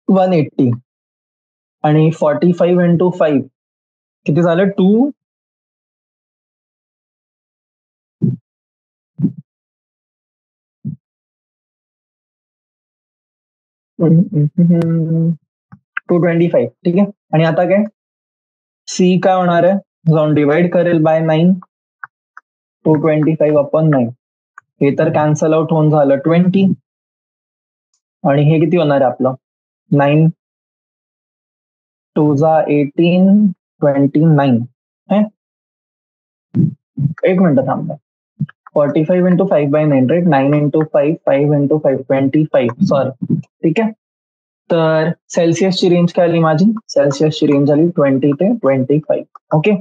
180 आणि 45 इंटू 5 किती झालं 2. 225. ठीक आहे, आणि आता काय सी काय होणार आहे, जाऊन डिवाइड करेल बाय 9, 225/9. हे तर कॅन्सल आउट होऊन झालं 20 आणि हे किती होणार आहे आपलं 9 2 जा 18 29 है. एक मिनिट थांबा. 45 into 5/9, राईट. 9 into 5, 5 into 5, 25. सॉरी. ठीक आहे. तर सेल्सिअसची रेंज काय आली माझी? सेल्सिअसची रेंज आली 20 ते 25. ओके.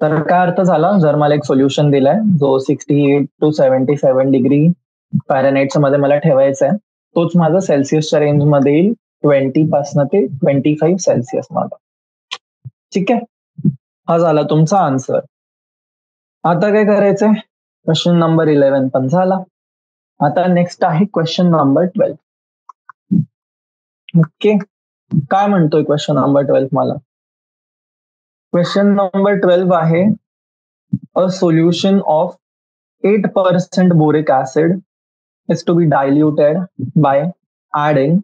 तर काय अर्थ झाला, जर मला एक सोल्युशन दिलाय जो 68 to 77 डिग्री फॅरनहाइटच्या मध्ये मला ठेवायचा आहे, तोच माझा सेल्सिअसच्या रेंज मध्ये येईल 20 पासून ते 25 सेल्सिअस मध्ये. ठीक आहे. हा झाला तुमचा आन्सर. आता काय करायचंय? क्वेश्चन नंबर 11 पण झाला. आता नेक्स्ट आहे क्वेश्चन नंबर 12. ओके. काय म्हणतोय क्वेश्चन नंबर 12 मला? क्वेश्चन नंबर 12 आहे, a solution of 8% boric acid is to be diluted by adding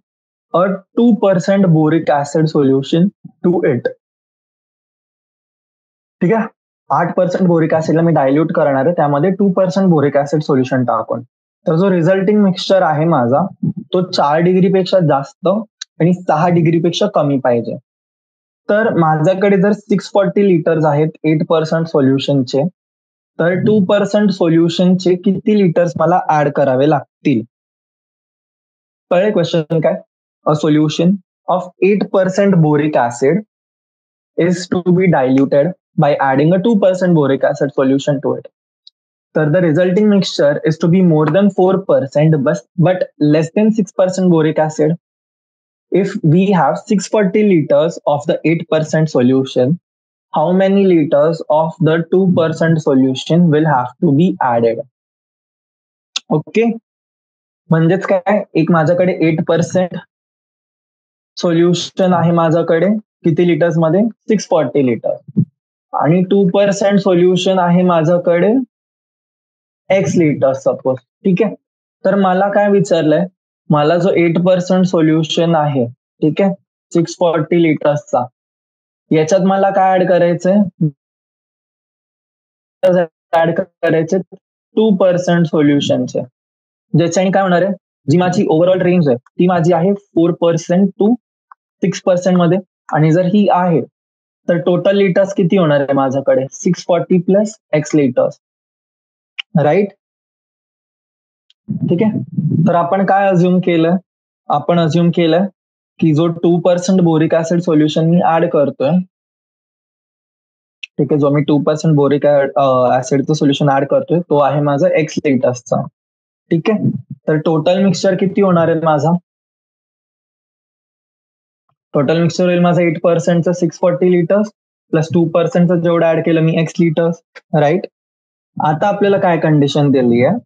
a 2% boric acid solution to it. ठीक आहे. 8% बोरिक ऍसिडला मी डायल्यूट करणार आहे, त्यामध्ये 2% बोरिक ऍसिड सोल्युशन टाकून. तर जो रिझल्टिंग मिक्सचर आहे माझा, तो 4 डिग्रीपेक्षा जास्त आणि 6 डिग्रीपेक्षा कमी पाहिजे. तर माझ्याकडे जर 640 लिटर्स आहेत 8% सोल्युशनचे, तर 2% सोल्युशनचे किती लिटर्स मला ऍड करावे लागतील? कळले क्वेश्चन काय? A solution of 8% boric acid is to be diluted by adding a 2% boric acid solution to it. So the resulting mixture is to be more than 4% but less than 6% boric acid. If we have 640 liters of the 8% solution, how many liters of the 2% solution will have to be added? Okay. म्हणजेच काय, एक माझ्याकडे 8% solution आहे माझ्याकडे किती litres मध्ये? 640 litre. आणि 2% solution आहे माझ्याकडे एक्स लिटर्स सपोज. ठीक आहे. तर मला काय विचारलंय, मला जो 8% सोल्युशन आहे, ठीक आहे, 640 लिटर्सचा, याच्यात मला काय ऍड करायचंय? ऍड करायचे 2% सोल्युशनचे, ज्याच्याने काय होणार आहे, जी माझी ओव्हरऑल रेंज आहे ती माझी आहे 4% to 6% मध्ये. आणि जर ही आहे तर टोटल लिटर्स किती होणार आहे माझ्याकडे? 640 प्लस एक्स लिटर्स, राईट. ठीक आहे. तर आपण काय अज्युम केलं? आपण अज्युम केलं की जो 2% बोरिक ऍसिड सोल्युशन मी ऍड करतोय, ठीक आहे, जो मी 2% बोरिक ऍसिडचं सोल्युशन ऍड करतोय, तो आहे माझा एक्स लिटर्सचा. ठीक आहे. तर टोटल मिक्सचर किती होणार आहे माझा? टोटल मिक्सचर होईल माझा 8%चं 640 लिटर्स प्लस 2%चं जेवढं ऍड केलं मी एक्स लिटर्स, राईट. आता आपल्याला काय कंडिशन दिली आहे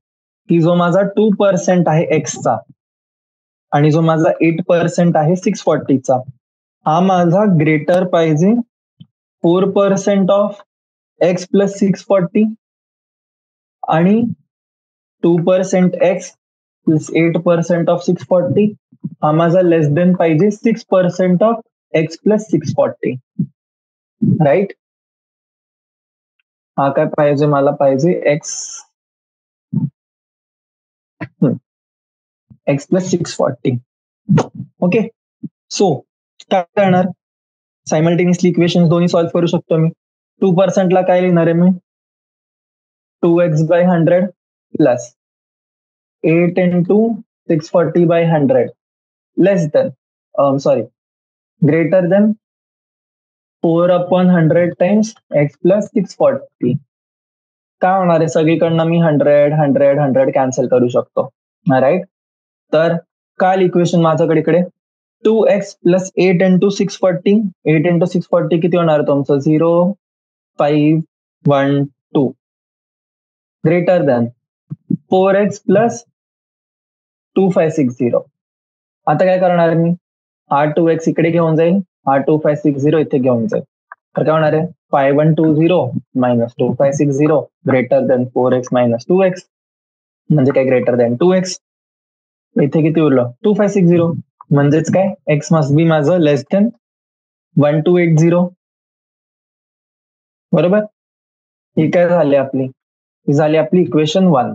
की जो माझा 2% आहे एक्सचा आणि जो माझा 8% आहे 640चा, हा माझा ग्रेटर पाहिजे 4% ऑफ एक्स प्लस 640 आणि 2% एक्स प्लस 8% ऑफ 640, हा माझा लेस देन पाहिजे 6% ऑफ एक्स प्लस 640, राईट. हा काय पाहिजे मला? पाहिजे एक्स प्लस 640. ओके. सो काय करणार? सायमल्टेनियसली इक्वेशन दोन्ही सॉल्व्ह करू शकतो मी. 2% ला काय लिहिणार आहे मी? 2x/100 plus 8 into 640/100 less than greater than 4/100 times x plus 640. काय होणार आहे? सगळीकडनं मी 100 कॅन्सल करू शकतो, राईट. तर काय इक्वेशन माझ्याकडे इकडे? 2x plus 8 into 640. 8 into 640 किती होणार तुमचं? 0,512 ग्रेटर दॅन 4x प्लस 2560. आता काय करणार मी? हा 2x इकडे घेऊन जाईल, हा 2560 इथे घेऊन जाईल. तर काय होणार आहे? 5120 minus 2560 greater than 4x minus 2x, म्हणजे काय? Greater than 2x. इथे किती उरलं? 2560. म्हणजेच काय? एक्स मस्ट बी माझं लेस देन 1280. बरोबर. ही काय झाली आपली? ही झाली आपली इक्वेशन 1.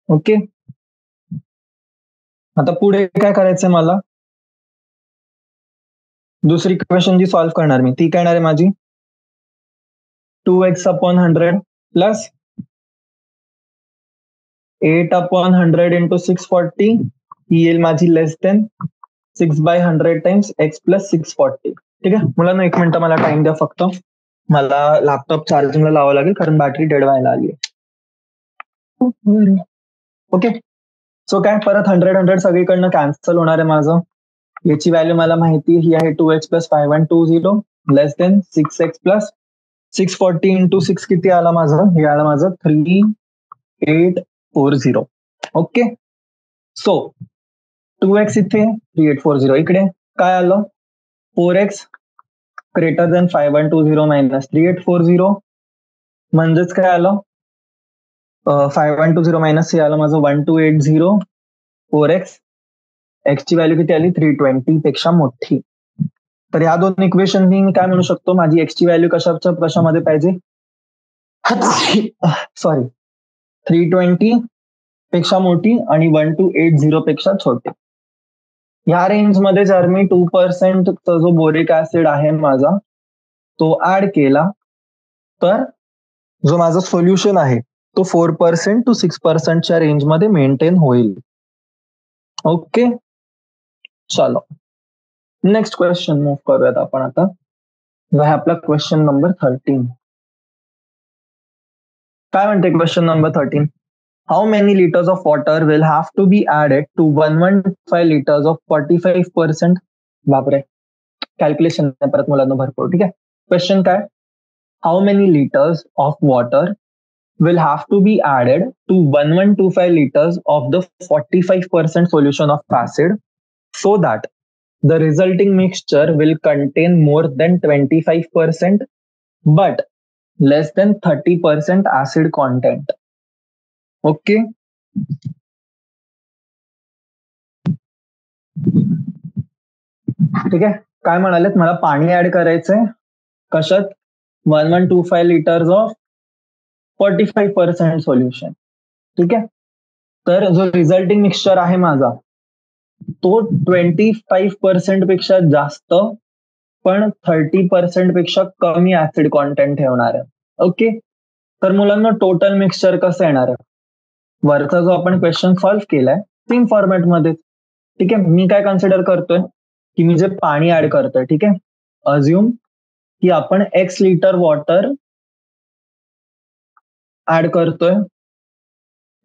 ओके. आता पुढे काय करायचंय मला? दुसरी इक्वेशन जी सॉल्व्ह करणार मी, ती काय येणार आहे माझी? 2x/100 प्लस 8/100 इंटू 640 ही येईल माझी less than 6/100 times x plus 640. ठीक आहे मुलांना, एक मिनिट मला टाइम द्या फक्त, मला लॅपटॉप चार्जिंगला लावावं लागेल कारण बॅटरी डेड व्हायला आली आहे. ओके, सो काय परत 100 सगळीकडनं कॅन्सल होणार आहे माझं. याची व्हॅल्यू मला माहिती ही आहे 2x plus 5120 less than 6x plus 640 into 6 किती आला माझं, हे आलं माझं 3840. ओके, सो 2x इथे 3840, इकडे काय आलं 4x ग्रेटर देन 5120 मायनस 3840 म्हणजेच काय आलं 5120 मायनस हे आलं माझं 1280. 4x x ची व्हॅल्यू किती आली 320 पेक्षा मोठी. तर या दोन इक्वेशन मी काय म्हणू शकतो, माझी x ची व्हॅल्यू कशामध्ये पाहिजे, सॉरी 320 पेक्षा मोठी आणि 1280 पेक्षा छोटी. या रेंजमध्ये जर मी 2% जो बोरिक ऍसिड आहे माझा तो ऍड केला तर जो माझा सोल्युशन आहे तो 4% to 6% रेंजमध्ये मेंटेन होईल. ओके, चलो नेक्स्ट क्वेश्चन मूव्ह करूयात आपण आता. हा आपला क्वेश्चन नंबर 13. काय म्हणते question number 13? How many litres of water will have to be added to 115 litres of 45%. बापरे, कॅल्क्युलेशन परत मुलांना भरपूर. ठीक आहे, क्वेश्चन काय, how many litres of water will have to be added to 1125 liters of the 45% solution of acid so that the resulting mixture will contain more than 25% but less than 30% acid content. Okay, ठीक आहे. काय म्हणालेत, मला पाणी add करायचंय कशात 1125 litres of 45% solution. ठीक आहे, तर जो रिझल्टिंग मिक्सचर आहे माझा तो 25% पेक्षा जास्त पण 30% पेक्षा कमी ऍसिड कॉन्टेंट ठेवणार आहे. ओके, तर मुलांना टोटल मिक्सचर कसं येणार आहे, वरचा जो आपण क्वेश्चन सॉल्व्ह केलाय सेम फॉर्मॅटमध्ये. ठीक आहे, मी काय कन्सिडर करतोय की मी जे पाणी ऍड करतोय, ठीक आहे, अज्युम की आपण x लिटर वॉटर ऍड करतोय.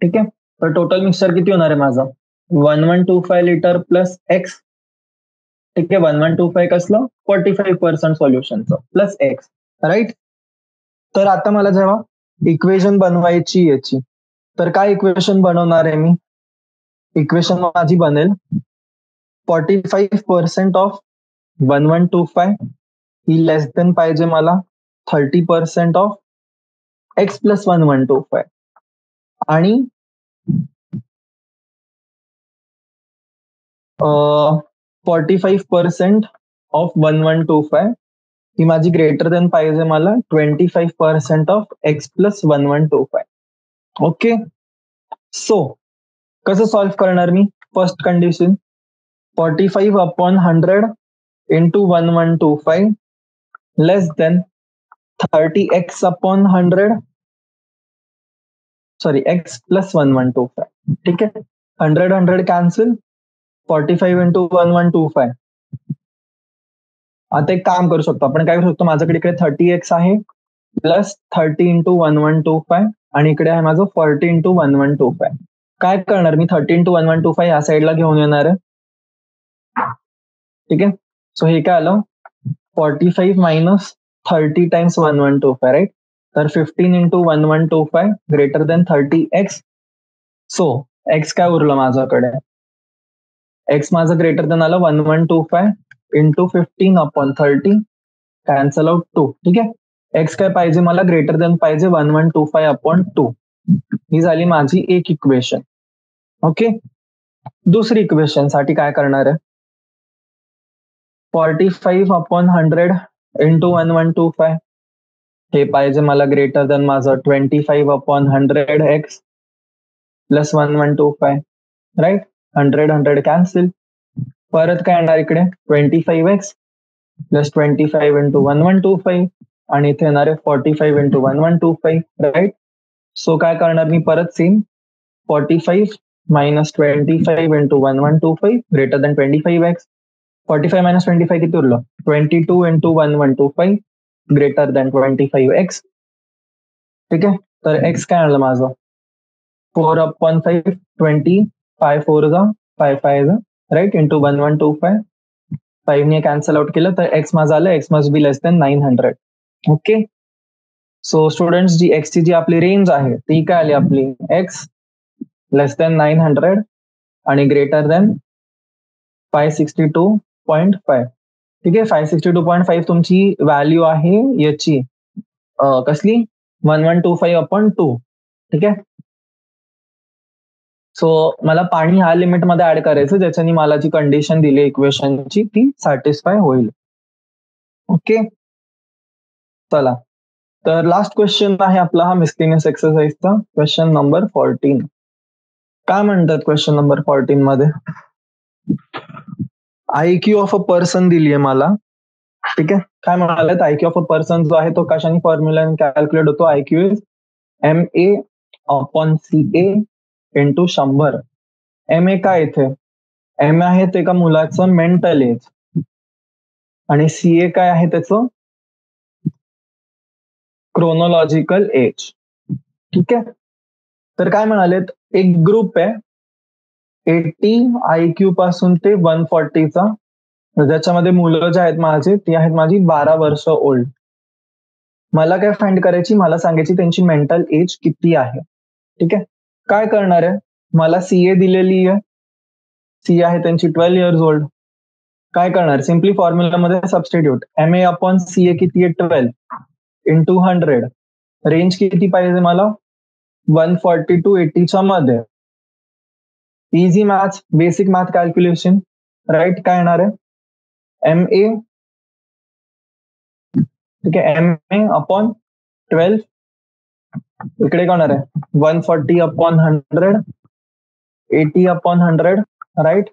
ठीक आहे, तर टोटल मिक्सचर किती होणार आहे माझं 1125 लिटर प्लस x. ठीक आहे, 1125 कसलं 45% सोल्युशनचं प्लस x, राईट. तर आता मला जेव्हा इक्वेशन बनवायची याची, तर काय इक्वेशन बनवणार आहे मी, इक्वेशन माझी बनेल 45% ऑफ 1125 ही लेस देन पाहिजे मला 30% ऑफ x प्लस 1125 आणि 45% ऑफ 1125 ही माझी ग्रेटर देन पाहिजे मला 25% of x plus 1125. Okay, so कसं सॉल्व्ह करणार मी, first condition 45/100 into 1125 less than 30x/100 sorry x plus 1125. ठीक आहे, 100 कॅन्सल, 45 इंटू 1125. आता एक काम करू शकतो आपण, काय करू शकतो, माझ्याकडे इकडे 30x आहे प्लस 30 इंटू 1125 आणि इकडे आहे माझं 40 इंटू 1125. काय करणार मी 30 इंटू 1125 या साईडला घेऊन येणार आहे. ठीक आहे, सो हे काय आलं 45 मायनस 30 टाइम्स 1125, राईट. तर 15 into 1125 greater than 30x. So x काय उरलं माझ्याकडे, x माझं ग्रेटर देन आलं 1125 इंटू 15/30 कॅन्सल आउट 2. ठीक आहे, x काय पाहिजे मला ग्रेटर देन पाहिजे 1125/2. ही झाली माझी एक इक्वेशन. ओके, दुसरी इक्वेशन साठी काय करणार आहे 45/100 इंटू 1125 हे पाहिजे मला ग्रेटर देन माझं 25/100 x प्लस 1125, राईट. 100 कॅन्सल, परत काय येणार इकडे 25x प्लस 25 इंटू 1125 आणि इथे येणार आहे 45 इंटू 1125, राईट. सो काय करणार मी परत same, 45 minus 25 into 1125 greater than 25x. 45 minus 25 किती उरलं? 22 into 1125 greater than 25x. ठीक आहे, तर x काय आणलं माझं? 4/5, 20, 5 4 जा 5 5 जा, राईट, इंटू 1125. 5 ने कॅन्सल आउट केलं तर x माझं आलं, x must be less than 900. Okay, so students जी x ची जी आपली रेंज आहे ती काय आली आपली? x लेस दॅन 900 आणि ग्रेटर दॅन 562.5. ठीक आहे, 562.5 तुमची व्हॅल्यू आहे याची कसली? 1125/2. ठीक आहे, सो मला पाणी ह्या लिमिट मध्ये ऍड करायचं ज्याच्याने मला जी कंडिशन दिली इक्वेशनची ती सॅटिस्फाय होईल. ओके, चला, तर लास्ट क्वेश्चन आहे आपला हा मिस्लेनियस एक्सरसाइजचा, क्वेश्चन नंबर 14. काय म्हणतात क्वेश्चन नंबर 14 मध्ये? IQ ऑफ अ पर्सन दिली आहे मला. ठीक आहे, काय म्हणाले? IQ ऑफ अ पर्सन जो आहे तो कशाने फॉर्म्युला कॅल्क्युलेट होतो? IQ is MA/CA into 100. MA काय इथे? MA आहे ते का मुलाचं मेंटल एज, आणि CA काय आहे त्याचं? Chronological age. ठीक आहे, तर काय म्हणालेत? एक ग्रुप आहे 80 IQ पासून ते 140चा, ज्याच्यामध्ये मुलं जे आहेत माझे ती आहेत माझी 12 वर्ष ओल्ड. मला काय फाइंड करायची? मला सांगायची त्यांची मेंटल एज किती आहे. ठीक आहे, काय करणार आहे? मला CA दिलेली आहे, CA आहे त्यांची 12 इयर्स ओल्ड. काय करणार? Simply फॉर्म्युलामध्ये substitute. MA/CA किती आहे? 12 इंटू 100. रेंज किती पाहिजे मला? 140 to 80च्या मध्ये. Easy maths, basic math calculation, right. काय येणार आहे? MA, ठीक आहे, MA/12 इकडे काय होणार आहे? 140/100, 80/100, राईट.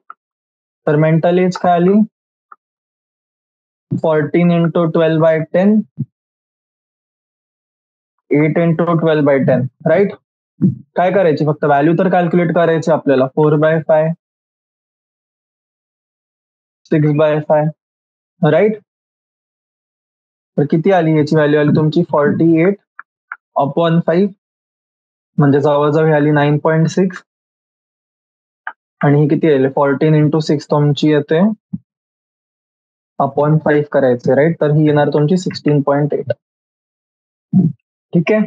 तर मेंटल एज काय आली? 14 into 12/10, 8 into 12/10, राईट. काय करायची? फक्त व्हॅल्यू तर कॅल्क्युलेट करायची आपल्याला. 4/5, 6/5, राईट. तर किती आली याची व्हॅल्यू? आली तुमची 48/5, म्हणजे जवळजवळ आली 9.6. आणि ही किती आली? 14 into 6 तुमची येते (5) करायचे, राईट. तर ही येणार तुमची 16.8. ठीक आहे,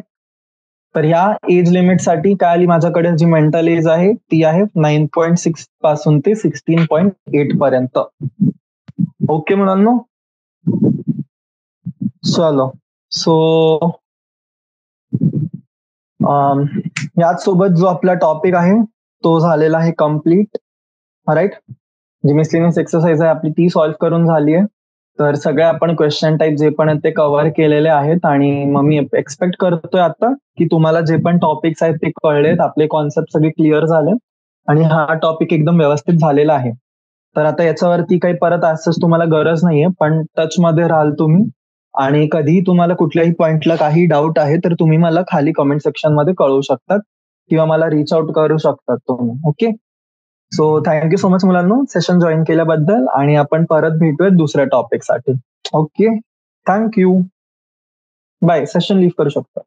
तर ह्या एज लिमिट साठी काय आली माझ्याकडे? जी मेंटल एज आहे ती आहे 9.6 पासून ते 16.8 पर्यंत. ओके मुलांनो, चलो. सो याच सोबत जो आपला टॉपिक आहे तो झालेला आहे कम्प्लीट, राईट. जी मिसलेनियस एक्सरसाइज आहे आपली ती सॉल्व्ह करून झाली आहे. तर सगळे आपण क्वेश्चन टाईप जे पण आहेत ते कव्हर केलेले आहेत, आणि मग मी एक्सपेक्ट करतोय आता की तुम्हाला जे पण टॉपिक्स आहेत ते कळलेत, आपले कॉन्सेप्ट सगळे क्लिअर झाले आणि हा टॉपिक एकदम व्यवस्थित झालेला आहे. तर आता याच्यावरती काही परत असंच तुम्हाला गरज नाहीये, पण टच मध्ये राहाल तुम्ही, आणि कधीही तुम्हाला कुठल्याही पॉइंटला काही डाऊट आहे तर तुम्ही मला खाली कमेंट सेक्शन मध्ये कळवू शकतात किंवा मला रीच आउट करू शकतात तुम्ही. Okay, so thank you so much मुलांनो सेशन जॉईन केल्याबद्दल, आणि आपण परत भेटूयात दुसऱ्या टॉपिकसाठी. Okay, thank you, bye. Session leave करू शकता.